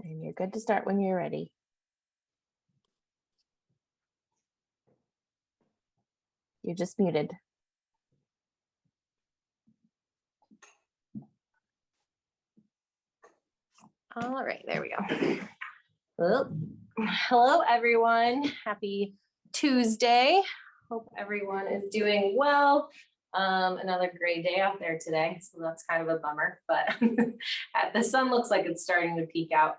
And you're good to start when you're ready. You're just muted. All right, there we go. Well, hello, everyone. Happy Tuesday. Hope everyone is doing well. Another gray day out there today, so that's kind of a bummer, but the sun looks like it's starting to peek out.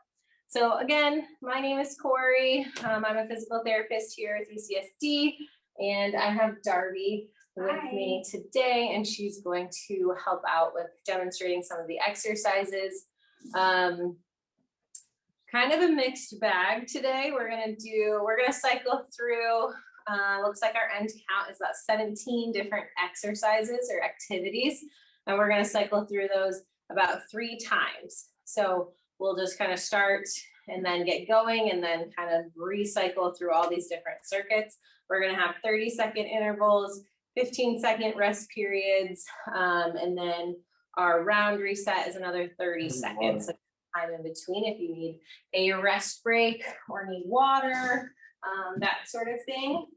So again, my name is Corey. I'm a physical therapist here at UCSD, and I have Darby with me today, and she's going to help out with demonstrating some of the exercises. Kind of a mixed bag today. We're gonna cycle through, looks like our end count is about 17 different exercises or activities, and we're gonna cycle through those about 3 times. So we'll just kind of start and then get going and then kind of recycle through all these different circuits. We're gonna have 30-second intervals, 15-second rest periods, and then our round reset is another 30 seconds. So time in between if you need a rest break or need water, that sort of thing.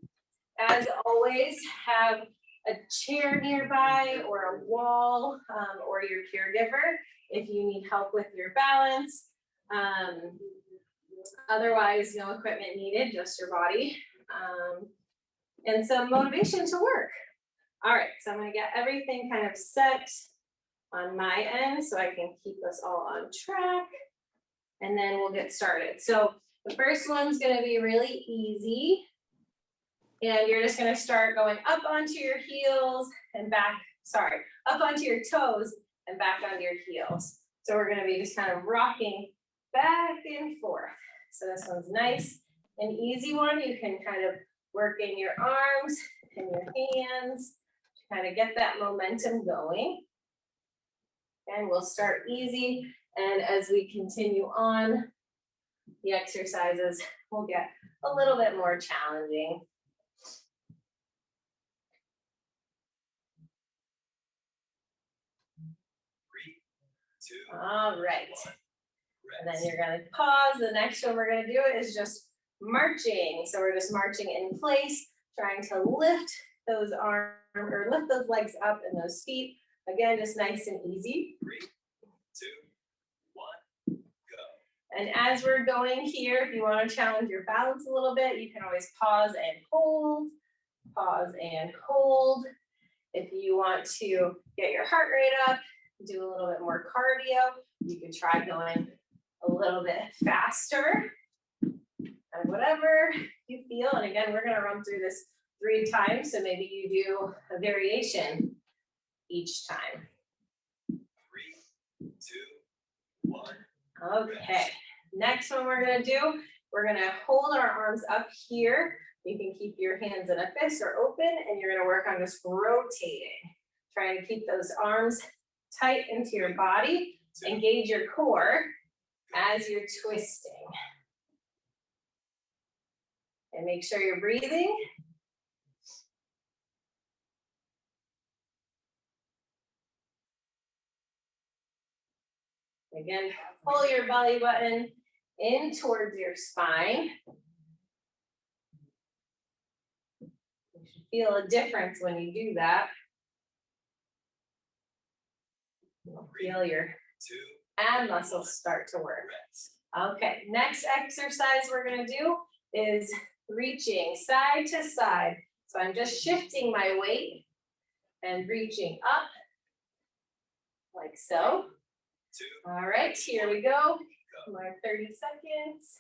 As always, have a chair nearby or a wall, or your caregiver if you need help with your balance. Otherwise, no equipment needed, just your body, and some motivation to work. All right, so I'm going to get everything kind of set on my end so I can keep us all on track, and then we'll get started. So the first one's going to be really easy, and you're just going to start going up onto your heels and back, up onto your toes and back onto your heels. So we're going to be just kind of rocking back and forth. So this one's nice and easy one. You can kind of work in your arms and your hands to kind of get that momentum going. And we'll start easy, and as we continue on, the exercises will get a little bit more challenging. All right, and then you're going to pause. The next one we're going to do is just marching. So we're just marching in place, trying to lift those arms or lift those legs up and those feet. Again, just nice and easy. 3, 2, 1, go. And as we're going here, if you want to challenge your balance a little bit, you can always pause and hold, pause and hold. If you want to get your heart rate up, do a little bit more cardio, you can try going a little bit faster, and whatever you feel. And again, we're going to run through this 3 times, so maybe you do a variation each time. 3, 2, 1. Okay, next one we're going to do, we're going to hold our arms up here. You can keep your hands in a fist or open, and you're going to work on just rotating, trying to keep those arms tight into your body, engage your core as you're twisting. And make sure you're breathing. Again, pull your belly button in towards your spine. You should feel a difference when you do that. You'll feel your ab muscles start to work. Okay, next exercise we're going to do is reaching side to side. So I'm just shifting my weight and reaching up like so. All right, here we go. More 30 seconds.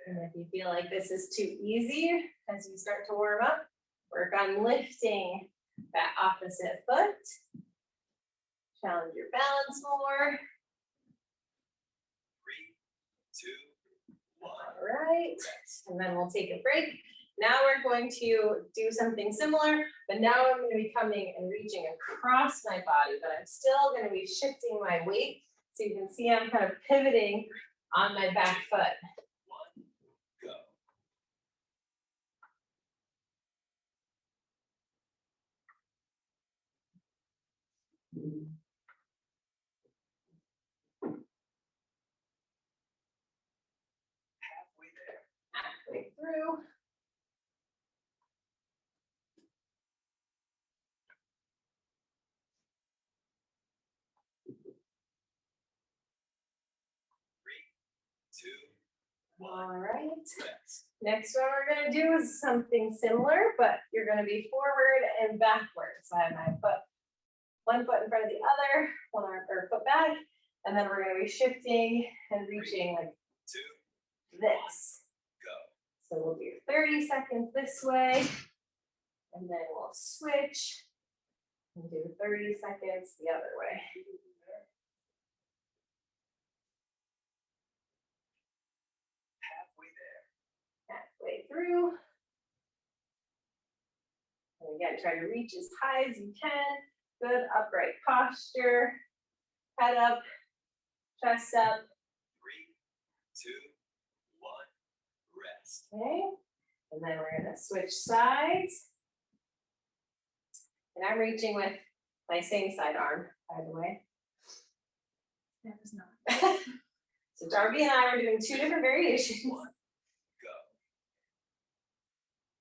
And if you feel like this is too easy, as you start to warm up, work on lifting that opposite foot. Challenge your balance more. 3, 2, 1. All right, and then we'll take a break. Now we're going to do something similar, but now I'm going to be coming and reaching across my body, but I'm still going to be shifting my weight. So you can see I'm kind of pivoting on my back foot. halfway through. All right. Next one we're going to do is something similar, but you're going to be forward and backwards. So I have my foot, one foot in front of the other, one arm or foot back, and then we're going to be shifting and reaching like this. So we'll do 30 seconds this way, and then we'll switch and do 30 seconds the other way. Halfway through. And again, try to reach as high as you can. Good upright posture. Head up, chest up. 3, 2, 1, rest. Okay. And then we're going to switch sides. And I'm reaching with my same side arm, by the way. That was not. So Darby and I are doing two different variations.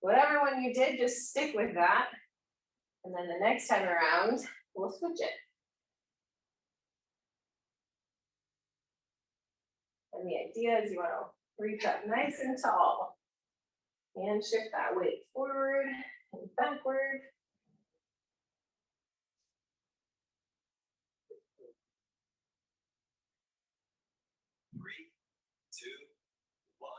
Whatever one you did, just stick with that. And then the next time around, we'll switch it. And the idea is you want to reach up nice and tall. And shift that weight forward and backward. Three, two, one,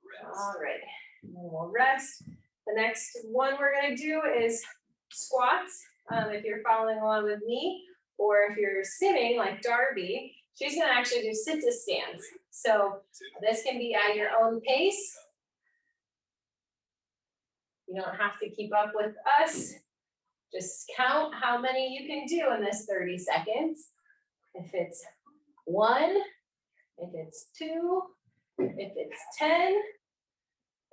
rest. All right, and then we'll rest. The next one we're going to do is squats. If you're following along with me, or if you're simming like Darby, she's going to actually do sit-to-stands. So this can be at your own pace. You don't have to keep up with us. Just count how many you can do in this 30 seconds. If it's 1, if it's 2, if it's 10,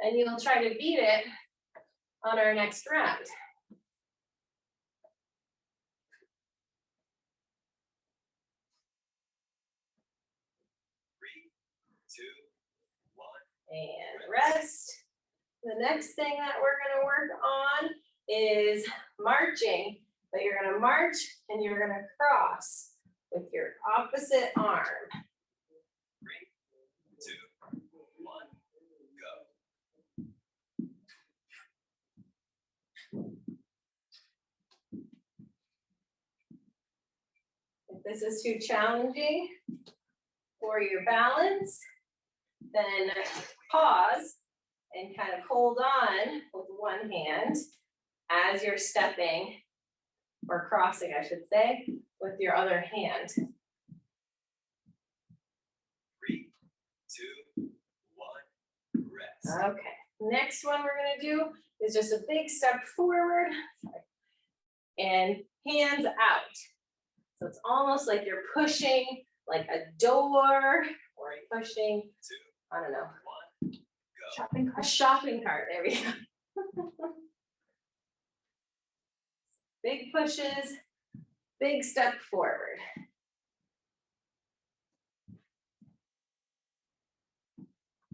then you'll try to beat it on our next round. Three, two, one, and rest. The next thing that we're going to work on is marching, but you're going to march and you're going to cross with your opposite arm. 3, 2, 1, go. If this is too challenging for your balance, then pause and kind of hold on with one hand as you're stepping, or crossing, I should say, with your other hand. 3, 2, 1, rest. Okay, next one we're going to do is just a big step forward and hands out. So it's almost like you're pushing like a door, or pushing, I don't know, Shopping a cart. shopping cart. There we go. Big pushes, big step forward.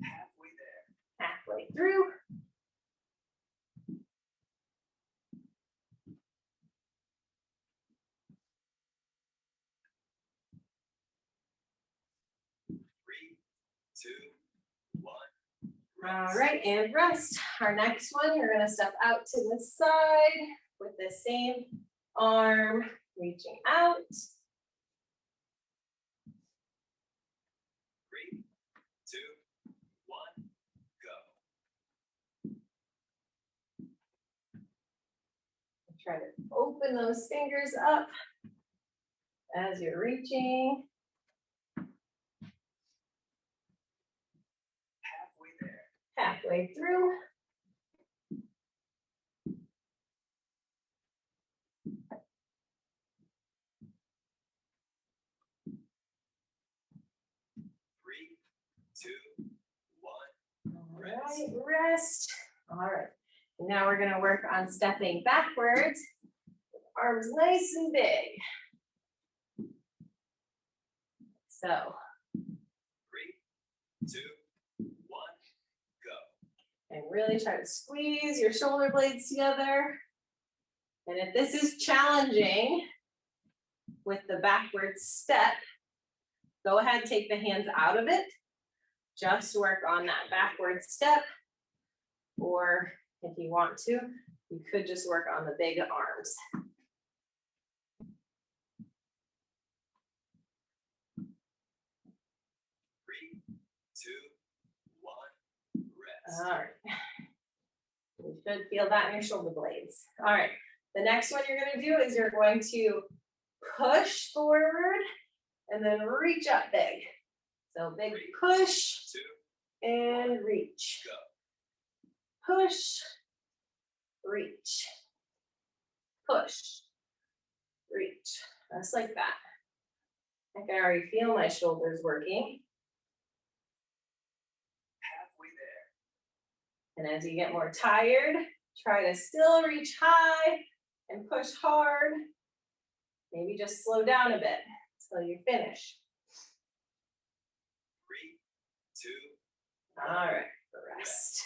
Halfway there. Halfway through. Three, two, one. All right, and rest. Our next one, you're going to step out to the side with the same arm reaching out. 3, 2, 1, go. Try to open those fingers up as you're reaching. Halfway there. Halfway through. Three, two, one. All right, rest. All right. Now we're going to work on stepping backwards. Arms nice and big. So 3, 2, 1, And really try to squeeze your shoulder blades together. And if this is challenging with the backward step, go ahead and take the hands out of it. Just work on that backward step. Or if you want to, you could just work on the big arms. Three, two, one, rest. All right. You should feel that in your shoulder blades. All right. The next one you're going to do is you're going to push forward and then reach up big. So big push Two, and reach. go. Push, reach. Push, reach. Just like that. I can already feel my shoulders working. Halfway there. And as you get more tired, try to still reach high and push hard. Maybe just slow down a bit until you finish. Three, two, All right, rest.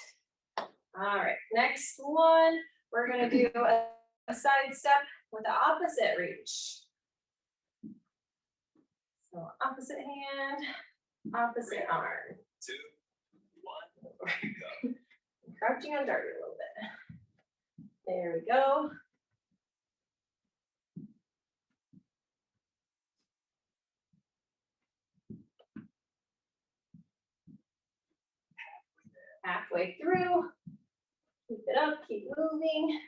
All right, next one, we're gonna do a side step with the opposite reach. So opposite hand, opposite arm. two, one, go. Crouching under a little bit. There we go. Halfway through. Keep it up, keep moving.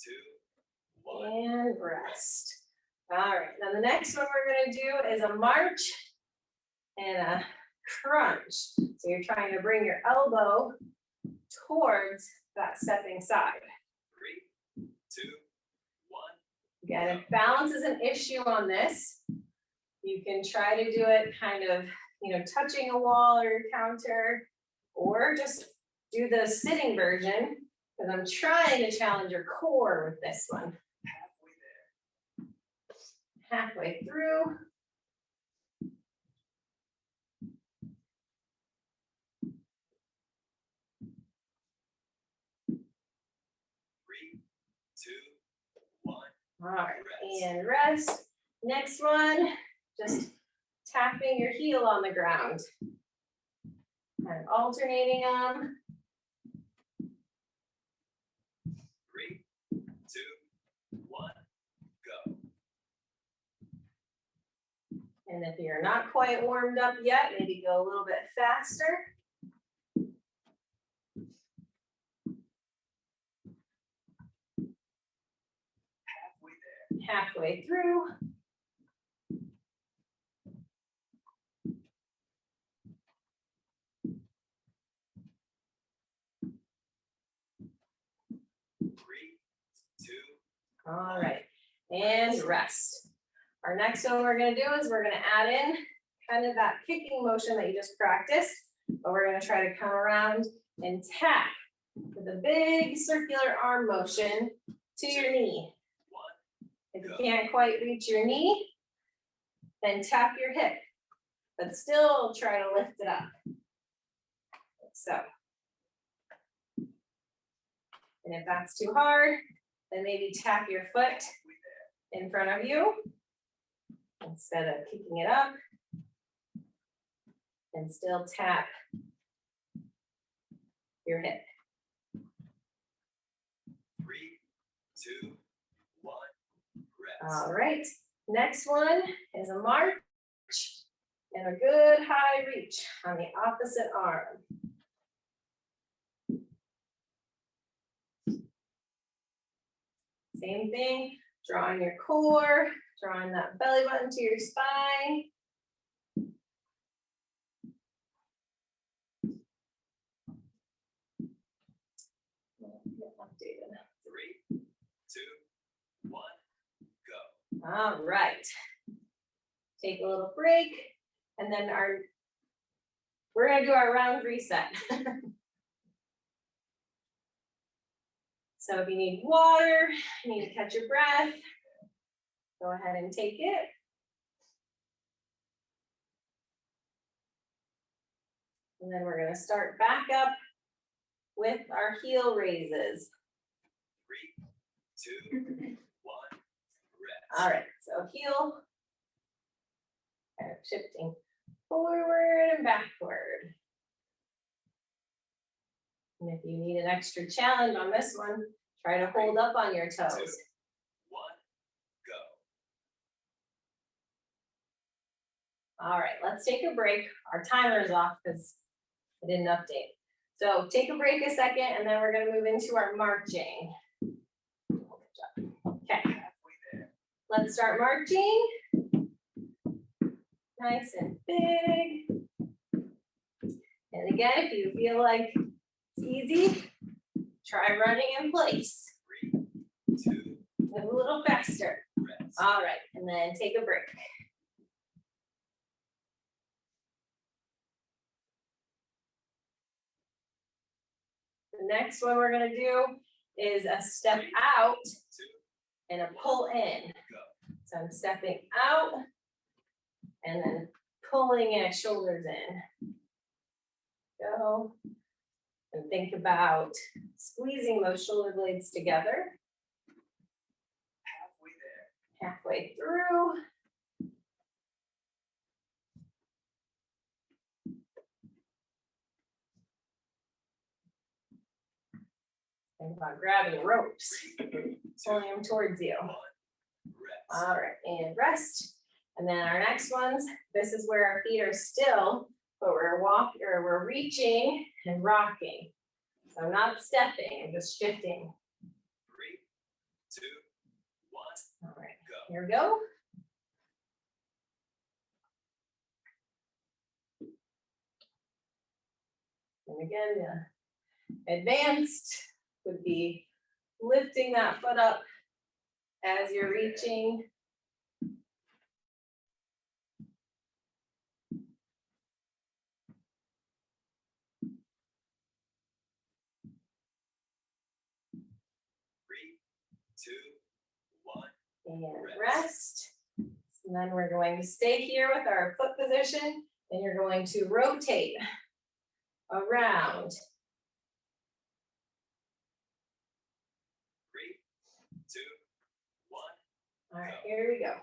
Two, one. And rest. All right, now the next one we're gonna do is a march and a crunch. So you're trying to bring your elbow towards that stepping side. Three, two, one. Again, if balance is an issue on this, you can try to do it kind of, touching a wall or your counter, or just do the sitting version, because I'm trying to challenge your core with this one. Halfway there. Halfway through. Three, two, one. All right, and rest. Next one, just tapping your heel on the ground. Kind of alternating them. Three, two, one, go. And if you're not quite warmed up yet, maybe go a little bit faster. Halfway there. Halfway through. Three, two. All right, and rest. Our next one we're gonna do is we're gonna add in kind of that kicking motion that you just practiced, but we're gonna try to come around and tap with a big circular arm motion to your knee. One. If you can't quite reach your knee, then tap your hip, but still try to lift it up. So. And if that's too hard, then maybe tap your foot in front of you instead of kicking it up, and still tap your hip. Three, two, one, rest. All right, next one is a march and a good high reach on the opposite arm. Same thing, drawing your core, drawing that belly button to your spine. Updated. Three, two, one, go. All right. Take a little break, and then we're gonna do our round reset. So if you need water, you need to catch your breath, Go ahead and take it. And then we're gonna start back up with our heel raises. 3, 2, 1, rest. All right, so heel, kind of shifting forward and backward. And if you need an extra challenge on this one, try to hold up on your 2, toes. 1, go. All right, let's take a break. Our timer's off because I didn't update. So take a break a second, and then we're gonna move into our marching. Okay, Halfway there. let's start marching. Nice and big. And again, if you feel like it's easy, try running in place. 3, 2, Move a little faster. rest. All right, and then take a break. The next one we're gonna do is a step out 2, and a pull in. go. So I'm stepping out and then pulling it, shoulders in. Go. And think about squeezing those shoulder blades together. Halfway there. Halfway through. Think about grabbing ropes, 3, 2, pulling them towards you. 1, rest. All right, and rest. And then our next ones, this is where our feet are still, but we're reaching and rocking. So I'm not stepping, I'm just shifting. 3, 2, 1, All right, go. here we go. And again, the advanced would be lifting that foot up as you're reaching. Three, 2, 1. And rest. And then we're going to stay here with our foot position, and you're going to rotate around. 3, 2, 1. All right, here we go.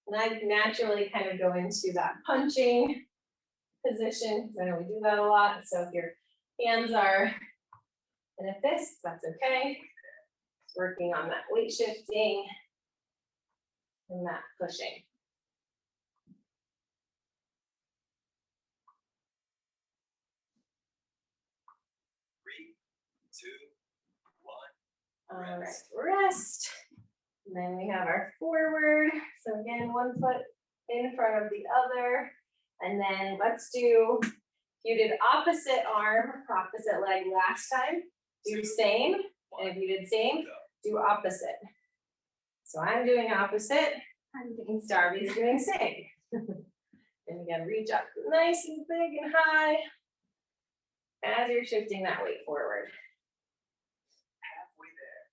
And I naturally kind of go into that punching position, because I know we do that a lot. So if your hands are in a fist, that's okay. Just working on that weight shifting and that pushing. Three, 2, 1. All right, rest. And then we have our forward. So again, one foot in front of the other. And then let's do, you did opposite arm, opposite leg last time. Do same. And if you did same, do opposite. So I'm doing opposite. I'm thinking Starby's doing same. And again, reach up nice and big and high as you're shifting that weight forward. Halfway there.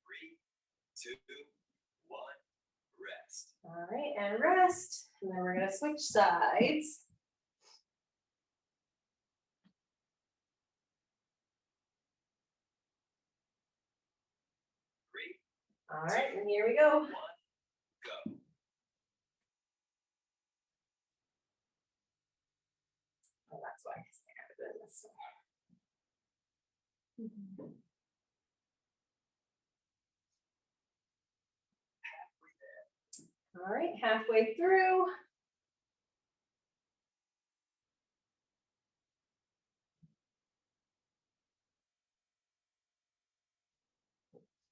Three, 2, 1. Rest. All right, and rest. And then we're gonna switch sides. Three, All right, and here we go. 1. Go. Oh, that's why I started doing this. All right, halfway through.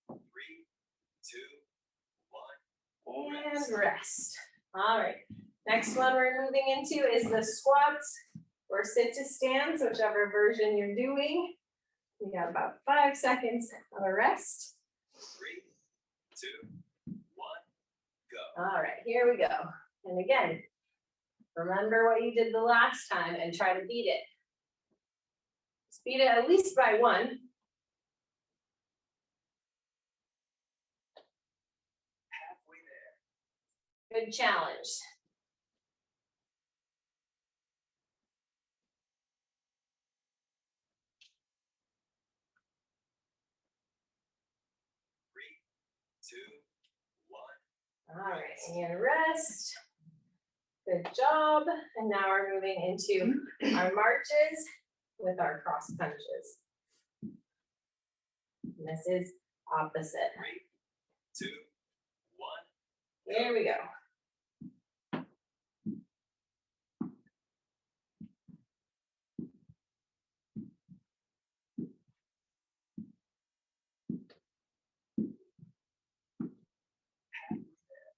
Three, 2, 1. And rest. All right, next one we're moving into is the squats or sit to stands, whichever version you're doing. We got about 5 seconds of a rest. 3, 2, 1. Go. All right, here we go. And again, remember what you did the last time and try to beat it. Just beat it at least by one. Halfway there. Good challenge. Three, two, one. All right, and rest. Good job. And now we're moving into our marches with our cross punches. And this is opposite. 3, 2, 1. Here we go.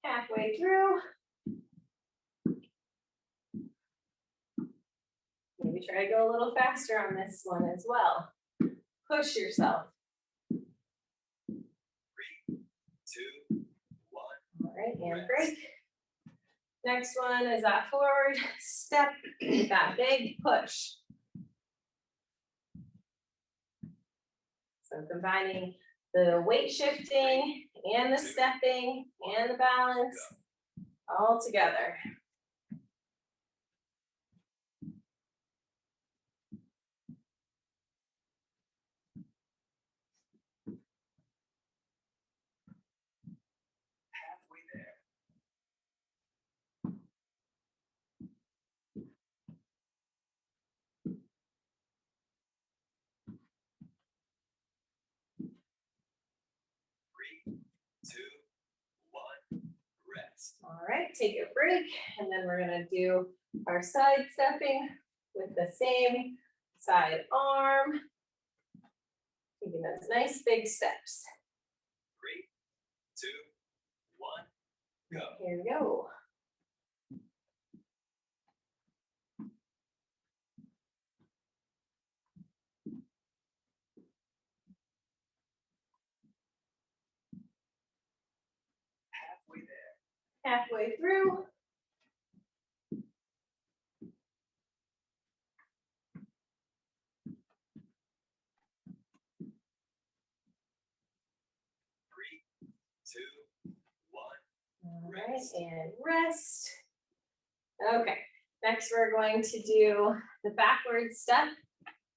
Halfway through. Maybe try to go a little faster on this one as well. Push yourself. 3, 2, 1. All right, and break. Next one is that forward step, that big push. So combining the weight shifting and the stepping and the balance all together. Halfway there. 3, 2, 1. Rest. All right, take a break, and then we're gonna do our side stepping with the same side arm. Taking those nice big steps. 3, 2, 1. Go. Here we go. Halfway there. Halfway through. Three, two, one. All right, and rest. Okay, next we're going to do the backward step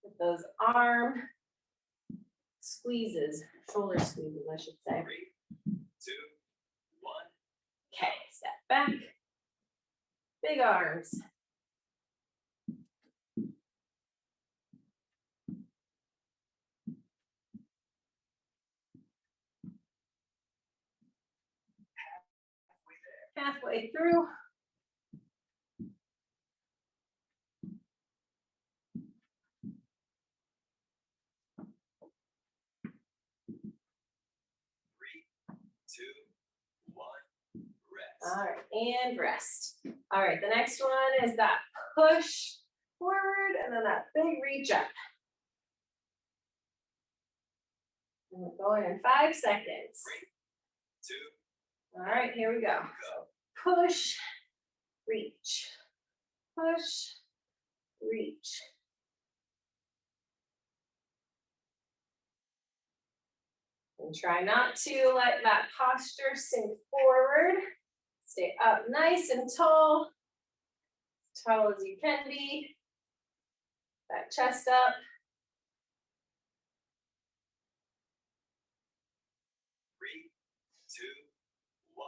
with those arm squeezes, shoulder squeezes, I should say. 3, 2, 1. Okay, step back. Big arms. Halfway through. Three, two, one. Rest. All right, and rest. All right, the next one is that push forward and then that big reach up. And we're going in 5 seconds. 3, 2. All right, here we go. Go. Push, reach, push, reach. And try not to let that posture sink forward. Stay up nice and tall as you can be. That chest up. 3, 2, 1.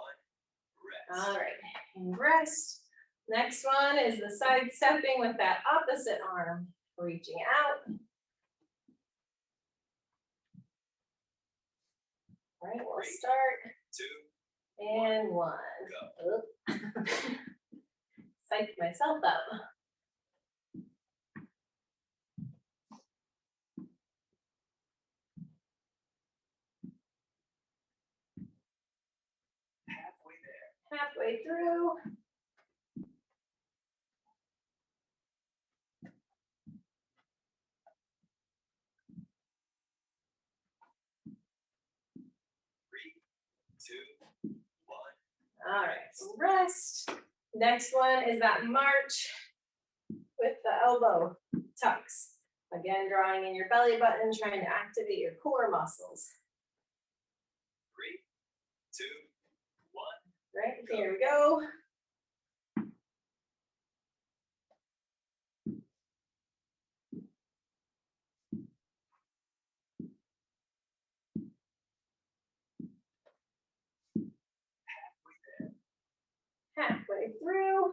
Rest. All right, and rest. Next one is the side stepping with that opposite arm, reaching out. All right, we'll 3, start. 2. And 1. Go. Oop. Psyched myself up. Halfway there. Halfway through. 3, 2, 1. All right, so rest. Next one is that march with the elbow tucks. Again, drawing in your belly button, trying to activate your core muscles. 3, 2, 1. Right, here we go. Halfway through.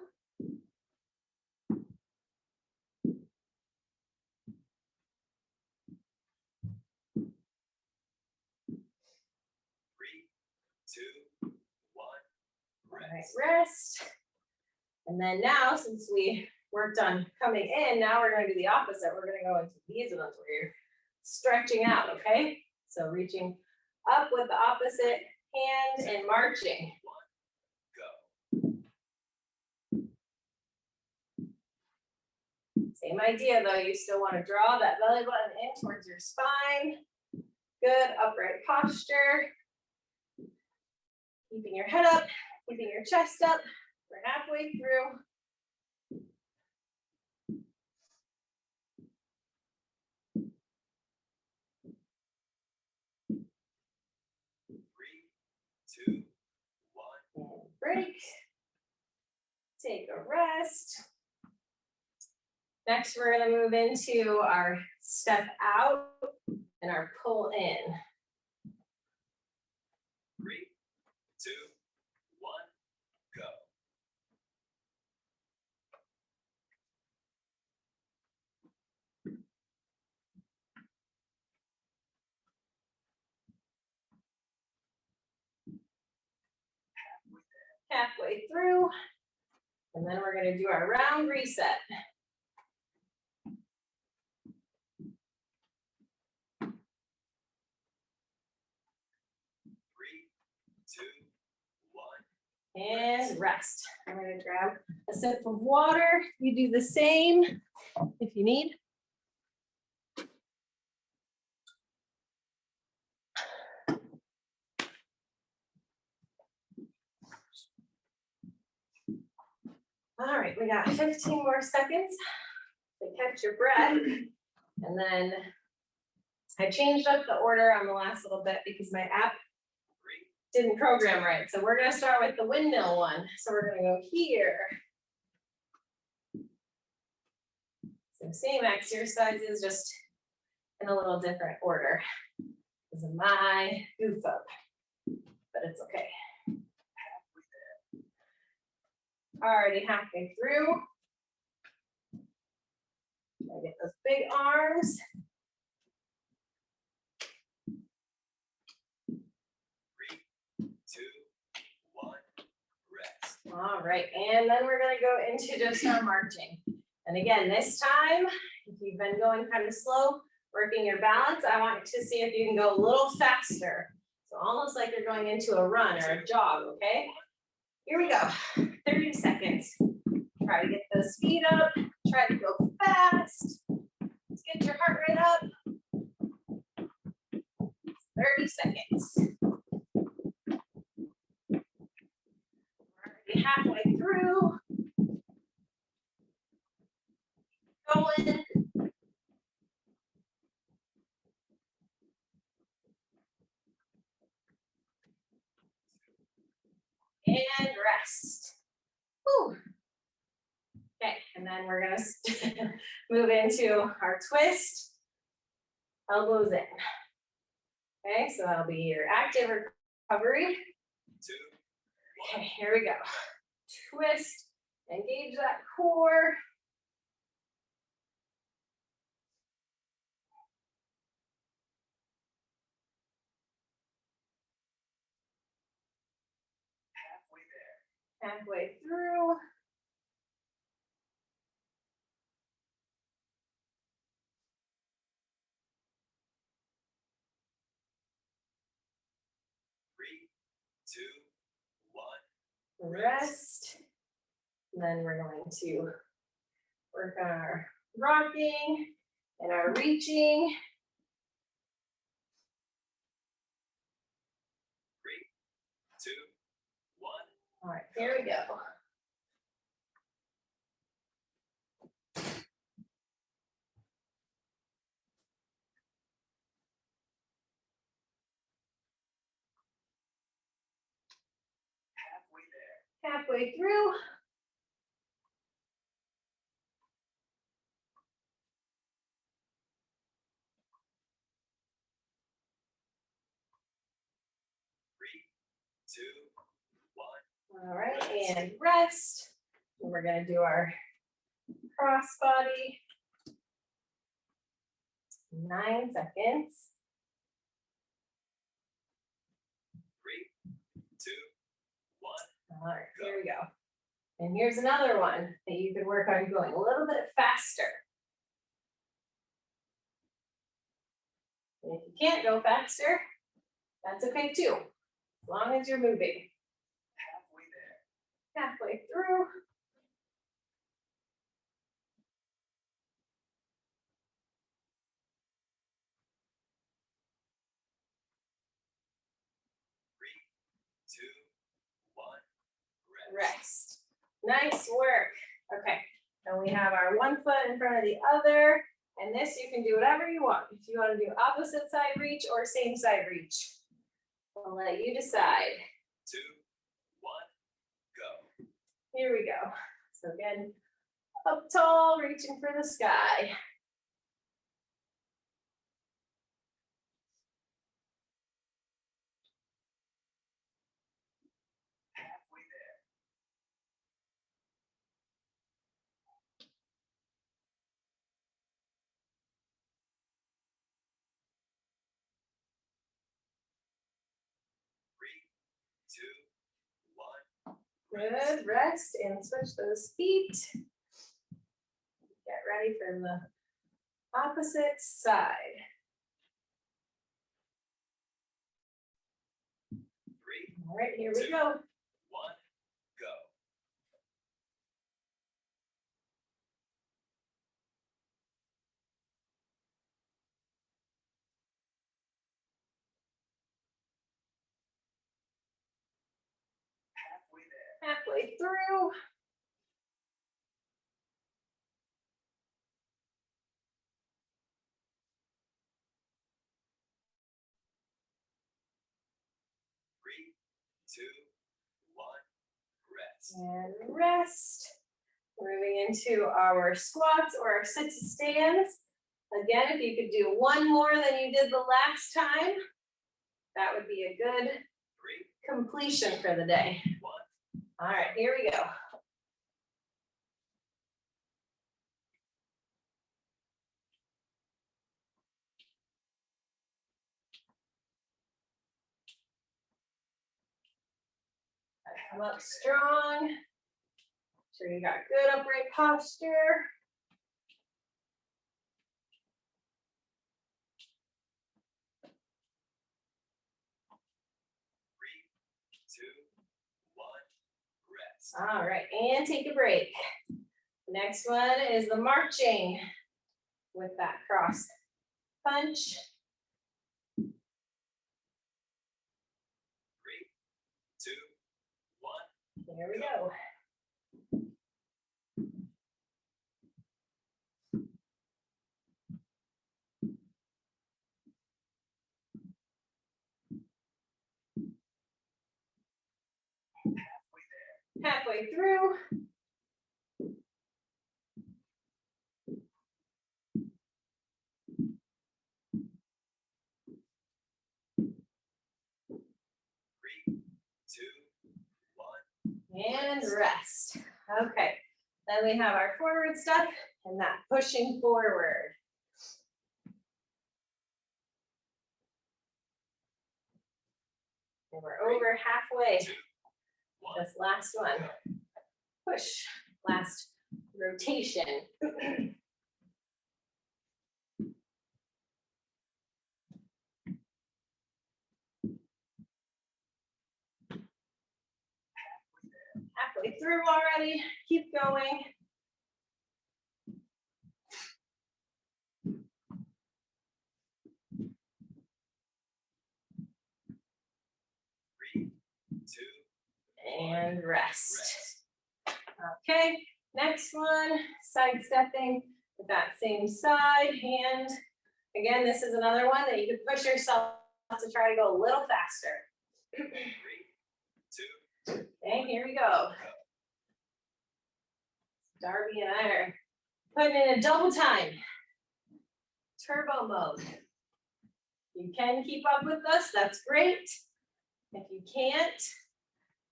3, 2, 1. All right, rest. And then now, since we worked on coming in, now we're going to do the opposite. We're going to go into these ones where you're stretching out, okay? So reaching up with the opposite hand and marching. 1, go. Same idea though, you still want to draw that belly button in towards your spine. Good, upright posture. Keeping your head up, keeping your chest up. We're halfway through. 3, 2, 1. And break. Take a rest. Next, we're going to move into our step out and our pull in. 3, 2, 1, go. Halfway through. And then we're going to do our round reset. 3, 2, 1. And rest. I'm going to grab a sip of water. You do the same if you need. All right, we got 15 more seconds to catch your breath. And then I changed up the order on the last little bit because my app didn't program right. So we're going to start with the windmill one. So we're going to go here. So same exercises, just in a little different order. This is my goof up, but it's okay. Already halfway through. I get those big arms. 3, 2, 1. Rest. All right, and then we're gonna go into just our marching. And again, this time, if you've been going kind of slow, working your balance, I want to see if you can go a little faster. So almost like you're going into a run or a jog, okay? Here we go, 30 seconds. Try to get the speed up, try to go fast. Let's get your heart rate up. 30 seconds. We're already halfway through. Going. And rest. Whew. Okay, and then we're gonna move into our twist. Elbows in. Okay, so that'll be your active recovery. 2, Okay, here we go. Twist, engage that core. halfway there. Halfway through. 3, 2, 1. Rest. And then we're going to work on our rocking and our reaching. 3, 2, 1. All right, here we go. Halfway there. Halfway through. 2, 1. All right, and rest. And we're gonna do our cross body. 9 seconds. 3, 2, 1. All right, here we go. And here's another one that you could work on going a little bit faster. And if you can't go faster, that's okay too, as long as you're moving. Halfway there. Halfway through. 3, 2, 1. Rest. Nice work. Okay, and we have our one foot in front of the other. And this you can do whatever you want. If you want to do opposite side reach or same side reach, I'll let you decide. 2, 1, go. Here we go. So again, up tall, reaching for the sky. Halfway there. 3, 2, 1. Good, rest and switch those feet. Get ready for the opposite side. 3, All right, here we go. 1, go. Halfway there. Halfway through. 3, 2, 1. Rest. And rest. Moving into our squats or our sit-to-stands. Again, if you could do one more than you did the last time, that would be a good 3, completion for the day. 1. All right, here we go. Come up strong. Sure you got good upright posture. Three, two, one. Rest. All right, and take a break. Next one is the marching with that cross punch. 3, 2, 1. There we go. Halfway there. Halfway through. 3, 2, 1. And rest. Okay, then we have our forward step and that pushing forward. And we're over halfway. 2, 1. This last one. Push. Last rotation. Halfway through already. Keep going. 3, 2, and rest. Okay, next one, side stepping with that same side hand. Again, this is another one that you can push yourself to try to go a little faster. 3, 2, Okay, here we go. Darby and I are putting in a double time. Turbo mode. You can keep up with us, that's great. If you can't,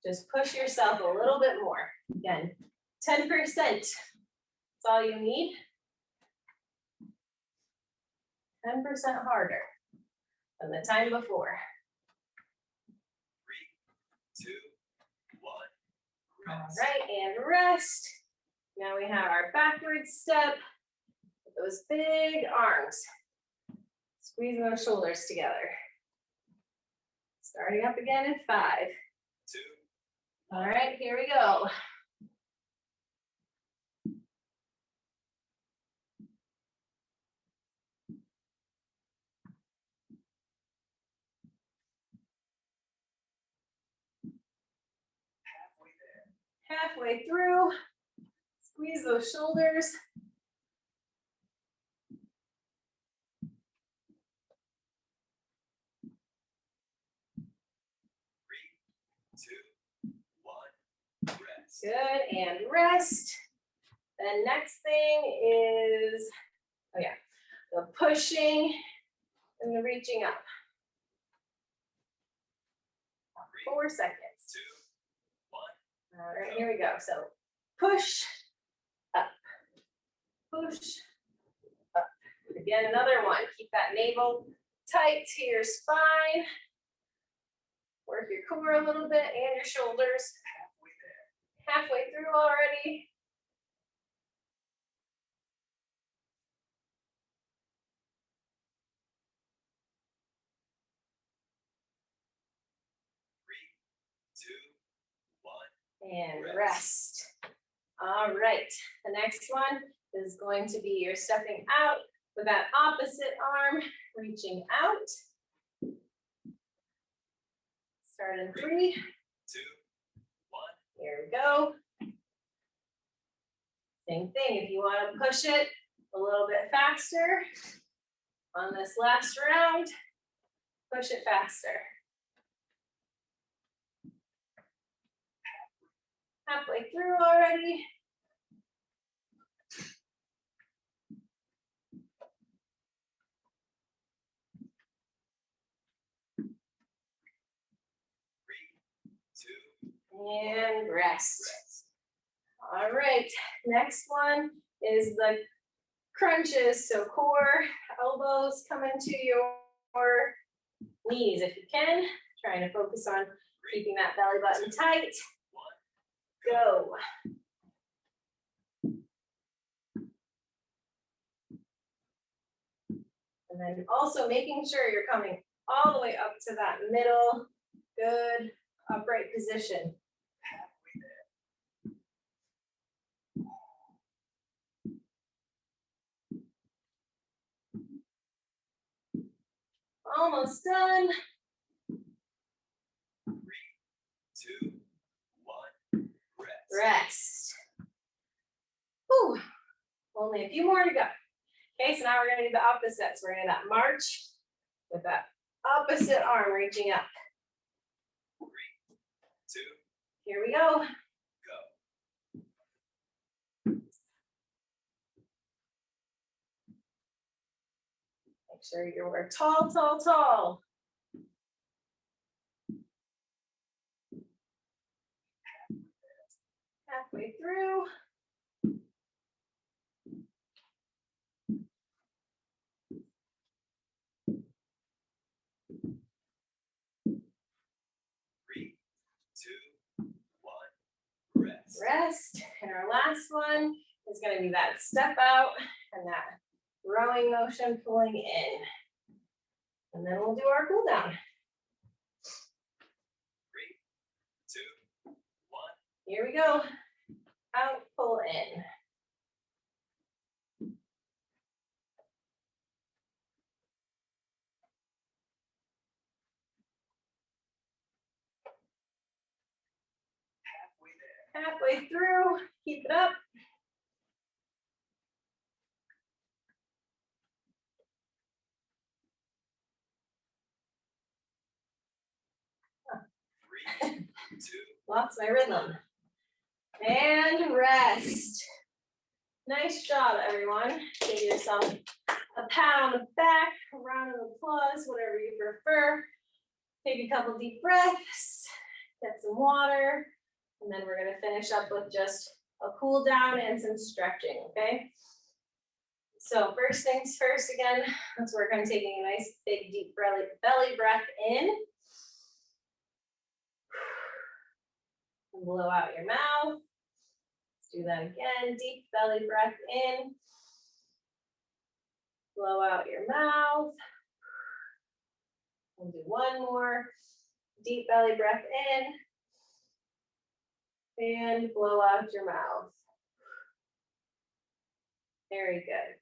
just push yourself a little bit more. Again, 10%. That's all you need. 10% harder than the time before. 3, 2, 1. All right, and rest. Now we have our backward step with those big arms. Squeezing those shoulders together. Starting up again in 5. 2. All right, here we go. Halfway there. Halfway through, squeeze those shoulders. Two, one, rest. Good, and rest. The next thing is, oh yeah, the pushing and the reaching up. 4 seconds. 2, 1. All right, here we go. So push, up, push, up. Again, another one. Keep that navel tight to your spine. Work your core a little bit and your shoulders. Halfway there. Halfway through already. 3, 2, 1. And rest. All right, the next one is going to be you're stepping out with that opposite arm, reaching out. Start in 3. 2, 1. Here we go. Same thing, if you want to push it a little bit faster on this last round, push it faster. Halfway through already. And rest. All right, next one is the crunches. So core, elbows come into your knees if you can. Trying to focus on keeping that belly button tight. Go. And then also making sure you're coming all the way up to that middle, good upright position. Almost done. 3, 2, 1. Rest. Whew. Only a few more to go. Okay, so now we're gonna do the opposites. We're gonna do that march with that opposite arm reaching up. 3, 2. Here we go. Go. Make sure you're tall, tall, tall. Halfway through. Three, 2, 1. Rest. Rest. And our last one is going to be that step out and that rowing motion pulling in. And then we'll do our cool down. 3, 2, 1. Here we go. Out, pull in. Halfway through, keep it up. Three, two, Lost my rhythm. And rest. Nice job, everyone. Give yourself a pat on the back, a round of applause, whatever you prefer. Take a couple deep breaths, get some water, and then we're gonna finish up with just a cool down and some stretching, okay? So first things first, again, let's work on taking a nice big deep belly breath in. And blow out your mouth. Let's do that again, deep belly breath in. Blow out your mouth. We'll do one more. Deep belly breath in. And blow out your mouth. Very good.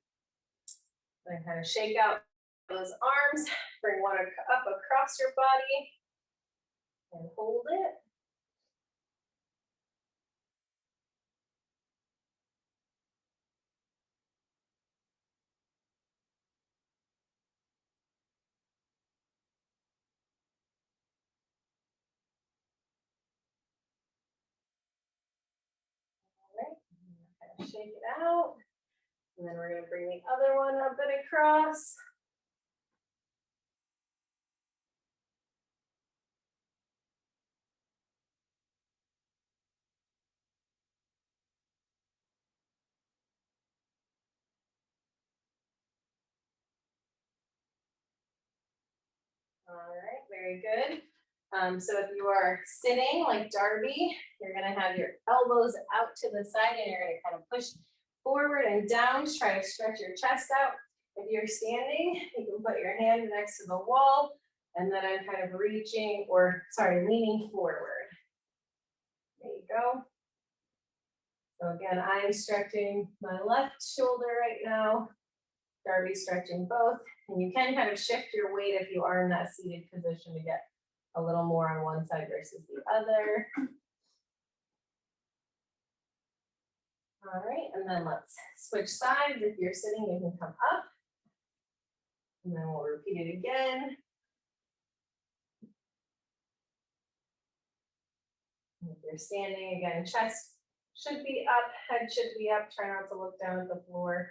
Then kind of shake out those arms. Bring one up across your body. And hold it. All right. Kind of shake it out. And then we're going to bring the other one up and across. All right, very good. So if you are sitting like Darby, you're gonna have your elbows out to the side and you're gonna kind of push forward and down to try to stretch your chest out. If you're standing, you can put your hand next to the wall and then I'm kind of leaning forward. There you go. So again, I'm stretching my left shoulder right now. Darby's stretching both. And you can kind of shift your weight if you are in that seated position to get a little more on one side versus the other. All right, and then let's switch sides. If you're sitting, you can come up. And then we'll repeat it again. And if you're standing, again, chest should be up, head should be up. Try not to look down at the floor.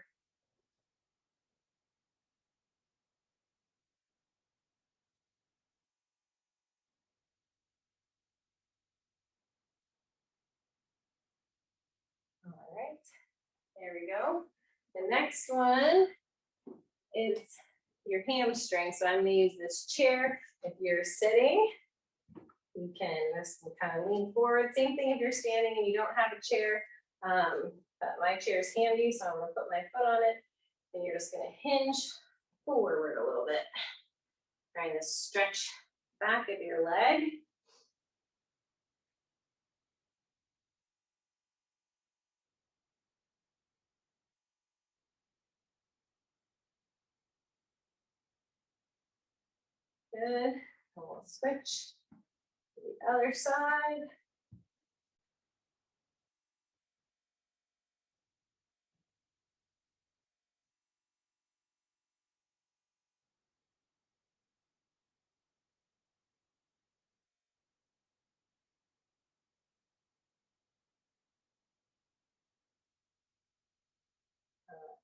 All right, there we go. The next one is your hamstring. So I'm gonna use this chair. If you're sitting, you can just kind of lean forward. Same thing if you're standing and you don't have a chair. But my chair is handy, so I'm gonna put my foot on it. And you're just gonna hinge forward a little bit. Trying to stretch back of your leg. Good. And we'll switch to the other side.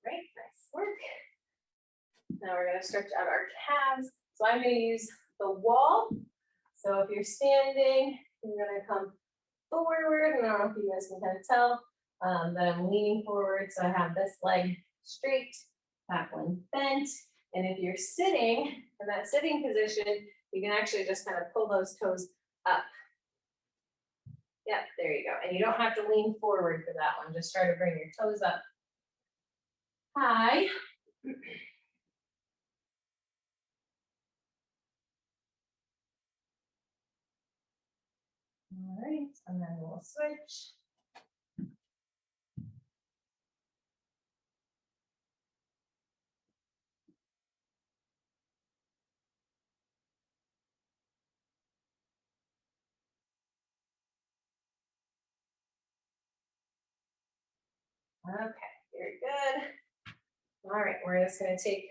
Great, nice work. Now we're gonna stretch out our calves. So I'm gonna use the wall. So if you're standing, you're gonna come forward, and I don't know if you guys can kind of tell that I'm leaning forward. So I have this leg straight, that one bent. And if you're sitting in that sitting position, you can actually just kind of pull those toes up. Yep, there you go. And you don't have to lean forward for that one. Just try to bring your toes up high. All right, and then we'll switch. Okay, very good. All right, we're just gonna take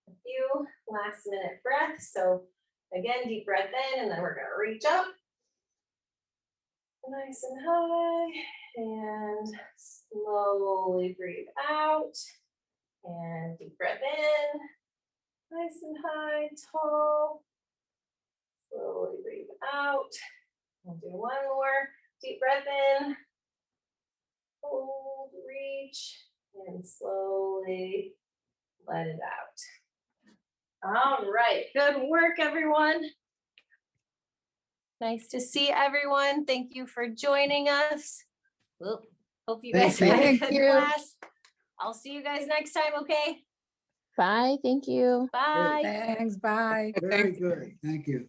a few last minute breaths. So again, deep breath in, and then we're gonna reach up. Nice and high, and slowly breathe out. And deep breath in, nice and high, tall. Slowly breathe out. We'll do one more. Deep breath in. Hold, reach, and slowly let it out. All right, good work, everyone. Nice to see everyone. Thank you for joining us. Well, hope you guys had a Thank good you. class. I'll see you guys next time, okay? Bye. Thank you. Bye. Thanks, bye. Very good. Thank you.